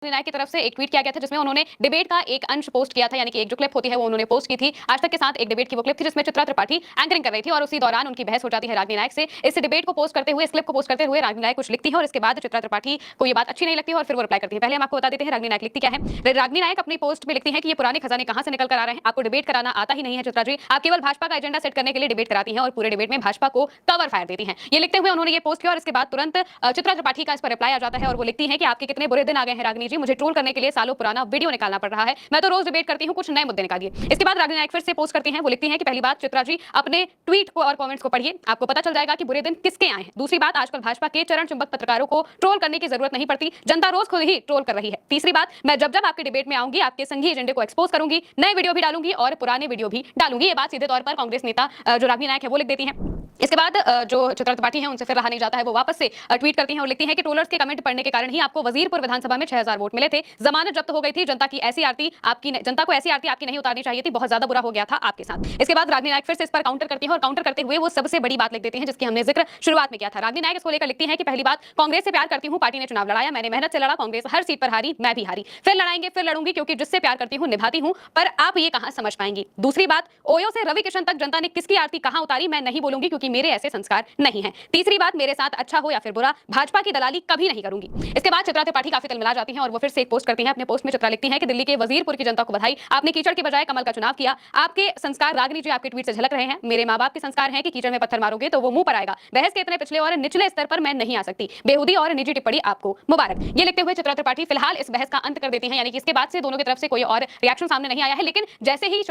नायक की तरफ से एक ट्वीट किया गया था जिसमें उन्होंने डिबेट का एक अंश पोस्ट किया था, यानी कि एक जो क्लिप होती है वो उन्होंने पोस्ट की थी। आज तक के साथ एक डिबेट की वो क्लिप थी जिसमें चित्रा त्रिपाठी एंकरिंग कर रही थी और उसी दौरान उनकी बहस हो जाती है रागिनी नायक से। इस डिबेट को पोस्ट करते हुए, इस क्लिप को पोस्ट करते हुए रागिनी नायक कुछ लिखती है और इसके बाद चित्रा त्रिपाठी को ये बात अच्छी नहीं लगती है और फिर वो रिप्लाई करती है। पहले हम आपको बता देते हैं रागिनी नायक लिखती क्या है। रागिनी नायक अपनी पोस्ट में लिखती है कि ये पुराने खजाने कहां से निकल कर आ रहे हैं, आपको डिबेट कराना आता ही नहीं है चित्रा जी, आप केवल भाजपा का एजेंडा सेट करने के लिए डिबेट कराती हैं और पूरे डिबेट में भाजपा को कवर फायर देती हैं। ये लिखते हुए उन्होंने ये पोस्ट किया और इसके बाद तुरंत चित्रा त्रिपाठी का इस पर रिप्लाई आ जाता है और वो लिखती है कि आपके कितने बुरे दिन आ गए हैं रागिनी जी, मुझे ट्रोल करने के लिए सालों पुराना वीडियो निकालना पड़ रहा है, मैं तो रोज डिबेट करती हूं, कुछ नए मुद्दे निकालिए। इसके बाद रागिनी नायक फिर से पोस्ट करती हैं, वो लिखती हैं कि पहली बात चित्रा जी अपने ट्वीट को और कमेंट्स को पढ़िए, आपको पता चल जाएगा कि बुरे दिन किसके आए हैं। दूसरी बात, आजकल भाजपा के चरण चुंबक पत्रकारों को ट्रोल करने की जरूरत नहीं पड़ती, जनता रोज खुद ही ट्रोल कर रही है। तीसरी बात, मैं जब जब आपके डिबेट में आऊंगी आपके संघी एजेंडे को एक्सपोज करूंगी, नए वीडियो भी डालूंगी और पुराने वीडियो भी डालूंगी। ये बात सीधे तौर पर कांग्रेस नेता जो रागिनी नायक है वो लिख देती हैं। इसके बाद जो चित्रा त्रिपाठी है उनसे फिर रहा नहीं जाता है, वो वापस से ट्वीट करती हैं और लिखती हैं कि ट्रोलर्स के कमेंट पढ़ने के कारण ही आपको वजीरपुर विधानसभा में 6000 वोट मिले थे, जमानत जब्त हो गई थी, जनता को ऐसी आरती आपकी नहीं उतारनी चाहिए थी, बहुत ज्यादा बुरा हो गया था आपके साथ। इसके बाद रागिनी नायक फिर से इस पर काउंटर करती हैं और काउंटर करते हुए वो सबसे बड़ी बात लिख देती हैं जिसकी हमने जिक्र शुरुआत में किया था। रागिनी नायक इसको लेकर लिखती हैं कि पहली बात, कांग्रेस से प्यार करती हूं, पार्टी ने चुनाव लड़ाया, मैंने मेहनत से लड़ा, कांग्रेस हर सीट पर हारी, मैं भी हारी, फिर लड़ाएंगे, फिर लड़ूंगी, क्योंकि जिससे प्यार करती हूं निभाती हूं, पर आप ये कहां समझ पाएंगी। दूसरी बात, ओयो से रवि किशन तक जनता ने किसकी आरती कहां उतारी मैं नहीं बोलूंगी, क्योंकि मेरे ऐसे संस्कार नहीं है। तीसरी बात, मेरे साथ अच्छा हो या फिर बुरा, भाजपा की दलाली कभी नहीं करूंगी। इसके बाद चित्रा त्रिपाठी काफी तिलमिला जाती हैं और वो फिर से एक पोस्ट करती हैं। अपने पोस्ट में चित्रा लिखती हैं कि दिल्ली के वजीरपुर की जनता को बधाई, आपने कीचड़ की बजाय कमल का चुनाव किया, आपके संस्कार रागिनी जी आपके ट्वीट से झलक रहे हैं। मेरे मां बाप के संस्कार हैं कि कीचड़ में पत्थर मारोगे तो वो मुंह पर आएगा, बहस के इतने पिछले और निचले स्तर पर मैं नहीं आ सकती, बेहूदी और निजी टिप्पणी आपको मुबारक। ये लिखते हुए चित्रा त्रिपाठी फिलहाल इस बहस का अंत कर देती हैं, यानी कि इसके बाद से दोनों की तरफ से कोई और रिएक्शन सामने नहीं आया है। लेकिन जैसे ही